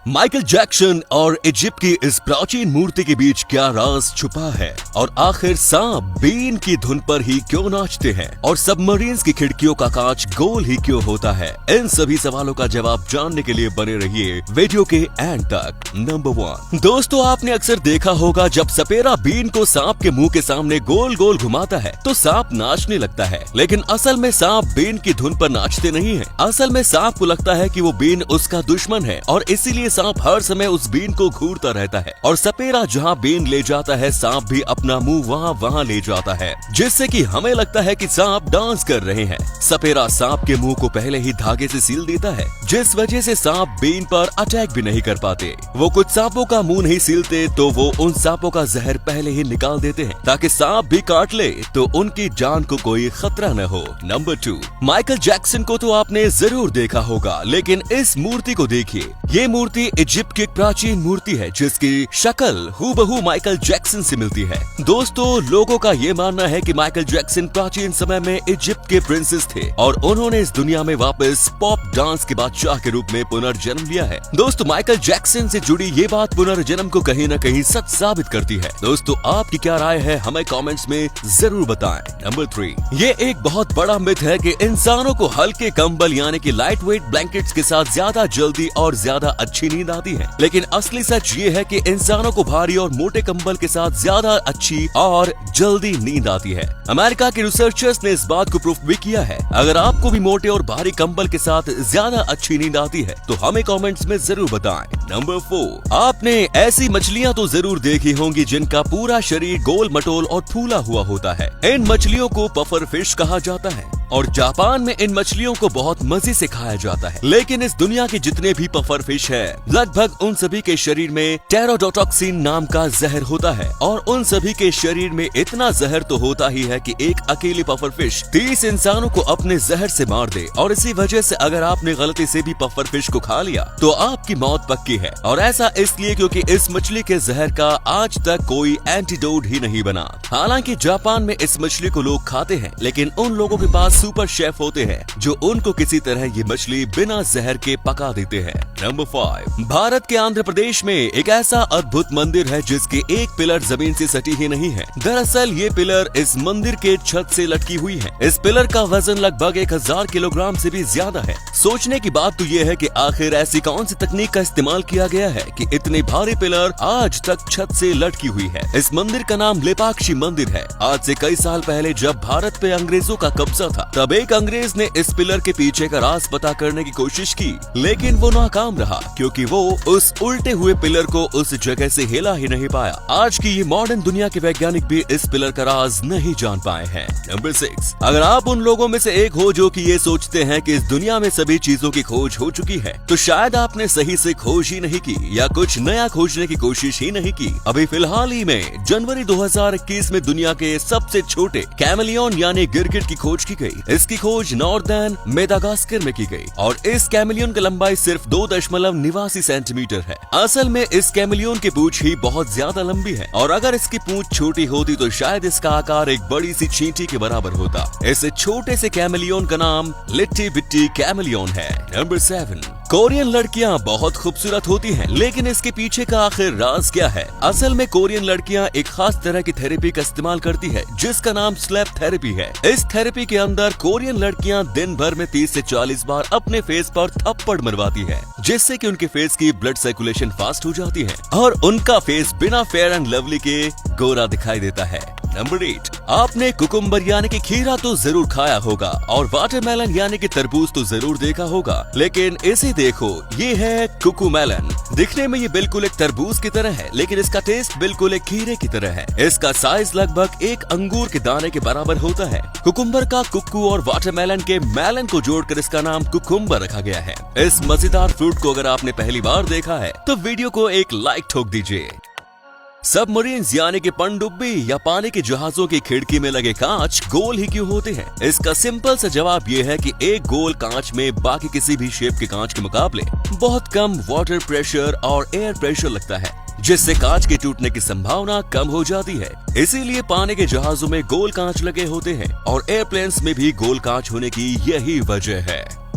Michael Jackson और Egypt की इस प्राचीन मूर्ति के बीच क्या राज छुपा है और आखिर सांप बीन की धुन पर ही क्यों नाचते हैं और सबमरीन्स की खिड़कियों का कांच गोल ही क्यों होता है। इन सभी सवालों का जवाब जानने के लिए बने रहिए वीडियो के एंड तक। नंबर 1, दोस्तों आपने अक्सर देखा होगा जब सपेरा बीन को सांप के मुंह के सामने गोल गोल घुमाता है तो सांप नाचने लगता है, लेकिन असल में सांप बीन की धुन पर नाचते नहीं है। असल में सांप को लगता है कि वो बीन उसका दुश्मन है और इसीलिए सांप हर समय उस बीन को घूरता रहता है और सपेरा जहाँ बीन ले जाता है सांप भी अपना मुंह वहाँ ले जाता है, जिससे कि हमें लगता है कि सांप डांस कर रहे हैं। सपेरा सांप के मुंह को पहले ही धागे से सील देता है, जिस वजह से सांप बीन पर अटैक भी नहीं कर पाते। वो कुछ सांपों का मुंह नहीं सीलते तो वो उन सांपों का जहर पहले ही निकाल देते हैं ताकि सांप भी काट ले तो उनकी जान को कोई खतरा न हो। नंबर 2, माइकल जैक्सन को तो आपने जरूर देखा होगा, लेकिन इस मूर्ति को देखिए। ये मूर्ति इजिप्ट की एक प्राचीन मूर्ति है जिसकी शक्ल हूबहू माइकल जैक्सन से मिलती है। दोस्तों लोगों का ये मानना है कि माइकल जैक्सन प्राचीन समय में इजिप्ट के प्रिंसेस थे और उन्होंने इस दुनिया में वापस पॉप डांस के बादशाह के रूप में पुनर्जन्म लिया है। दोस्तों माइकल जैक्सन से जुड़ी ये बात पुनर्जन्म को कहीं न कहीं सच साबित करती है। दोस्तों आपकी क्या राय है हमें कमेंट्स में जरूर बताएं। नंबर 3, ये एक बहुत बड़ा मिथ है कि इंसानों को हल्के कंबल यानी कि लाइट वेट ब्लैंकेट्स के साथ ज्यादा जल्दी और ज्यादा अच्छी नींद आती है, लेकिन असली सच ये है कि इंसानों को भारी और मोटे कंबल के साथ ज्यादा अच्छी और जल्दी नींद आती है। अमेरिका के रिसर्चर्स ने इस बात को प्रूफ भी किया है। अगर आपको भी मोटे और भारी कंबल के साथ ज्यादा अच्छी नींद आती है तो हमें कमेंट्स में जरूर बताएं। नंबर 4, आपने ऐसी मछलियां तो जरूर देखी होंगी जिनका पूरा शरीर गोल मटोल और फूला हुआ होता है। इन मछलियों को पफर फिश कहा जाता है और जापान में इन मछलियों को बहुत मजे से खाया जाता है। लेकिन इस दुनिया के जितने भी पफर फिश है लगभग उन सभी के शरीर में टेरोडोटॉक्सिन नाम का जहर होता है और उन सभी के शरीर में इतना जहर तो होता ही है कि एक अकेली पफर फिश 30 इंसानों को अपने जहर से मार दे। और इसी वजह से अगर आपने गलती से भी पफर फिश को खा लिया तो आपकी मौत पक्की है। और ऐसा इसलिए क्योंकि इस मछली के जहर का आज तक कोई एंटीडोट ही नहीं बना। हालांकि जापान में इस मछली को लोग खाते हैं, लेकिन उन लोगों के पास सुपर शेफ होते हैं जो उनको किसी तरह ये मछली बिना जहर के पका देते हैं। नंबर 5, भारत के आंध्र प्रदेश में एक ऐसा अद्भुत मंदिर है जिसकी एक पिलर जमीन से सटी ही नहीं है। दरअसल ये पिलर इस मंदिर के छत से लटकी हुई है। इस पिलर का वजन लगभग 1000 किलोग्राम से भी ज्यादा है। सोचने की बात तो ये है कि आखिर ऐसी कौन सी तकनीक का इस्तेमाल किया गया है कि इतने भारी पिलर आज तक छत से लटकी हुई है। इस मंदिर का नाम लेपाक्षी मंदिर है। आज से कई साल पहले जब भारत पे अंग्रेजों का कब्जा था तब एक अंग्रेज ने इस पिलर के पीछे का राज पता करने की कोशिश की, लेकिन वो नाकाम रहा क्योंकि वो उस उल्टे हुए पिलर को उस जगह से हिला ही नहीं पाया। आज की ये मॉडर्न दुनिया के वैज्ञानिक भी इस पिलर का राज नहीं जान पाए हैं। नंबर 6, अगर आप उन लोगों में से एक हो जो कि ये सोचते हैं कि इस दुनिया में सभी चीजों की खोज हो चुकी है तो शायद आपने सही से खोज ही नहीं की या कुछ नया खोजने की कोशिश ही नहीं की। अभी फिलहाल ही में जनवरी 2021 में दुनिया के सबसे छोटे कैमलियन यानी गिरगिट की खोज की गई। इसकी खोज नॉर्दर्न मेडागास्कर में की गई और इस कैमलियन की लंबाई सिर्फ 2.89 सेंटीमीटर है। असल में इस कैमलियन की पूंछ ही बहुत ज्यादा लंबी है और अगर इसकी पूंछ छोटी होती तो शायद इसका आकार एक बड़ी सी चींटी के बराबर होता। इस छोटे से कैमलियन का नाम लिट्टी बिट्टी कैमलियन है। नंबर 7, कोरियन लड़कियां बहुत खूबसूरत होती हैं, लेकिन इसके पीछे का आखिर राज क्या है? असल में कोरियन लड़कियां एक खास तरह की थेरेपी का इस्तेमाल करती है जिसका नाम स्लैप थेरेपी है। इस थेरेपी के अंदर कोरियन लड़कियां दिन भर में 30 से 40 बार अपने फेस पर थप्पड़ मरवाती है, जिससे कि उनके फेस की ब्लड सर्कुलेशन फास्ट हो जाती है और उनका फेस बिना फेयर एंड लवली के गोरा दिखाई देता है। नंबर 8, आपने कुकुम्बर यानी कि खीरा तो जरूर खाया होगा और वाटरमेलन यानी कि तरबूज तो जरूर देखा होगा, लेकिन इसे देखो ये है कुकुमेलन। दिखने में ये बिल्कुल एक तरबूज की तरह है, लेकिन इसका टेस्ट बिल्कुल एक खीरे की तरह है। इसका साइज लगभग एक अंगूर के दाने के बराबर होता है। कुकुम्बर का कुक्कू और वाटरमेलन के मेलन को जोड़कर इसका नाम कुकुम्बर रखा गया है। इस मजेदार फ्रूट को अगर आपने पहली बार देखा है तो वीडियो को एक लाइक ठोक दीजिए। सबमरीन्स यानी कि पनडुब्बी या पानी के जहाजों की खिड़की में लगे कांच गोल ही क्यों होते हैं? इसका सिंपल सा जवाब ये है कि एक गोल कांच में बाकी किसी भी शेप के कांच के मुकाबले बहुत कम वाटर प्रेशर और एयर प्रेशर लगता है, जिससे कांच के टूटने की संभावना कम हो जाती है। इसीलिए पानी के जहाजों में गोल कांच लगे होते हैं और एयरप्लेन्स में भी गोल कांच होने की यही वजह है।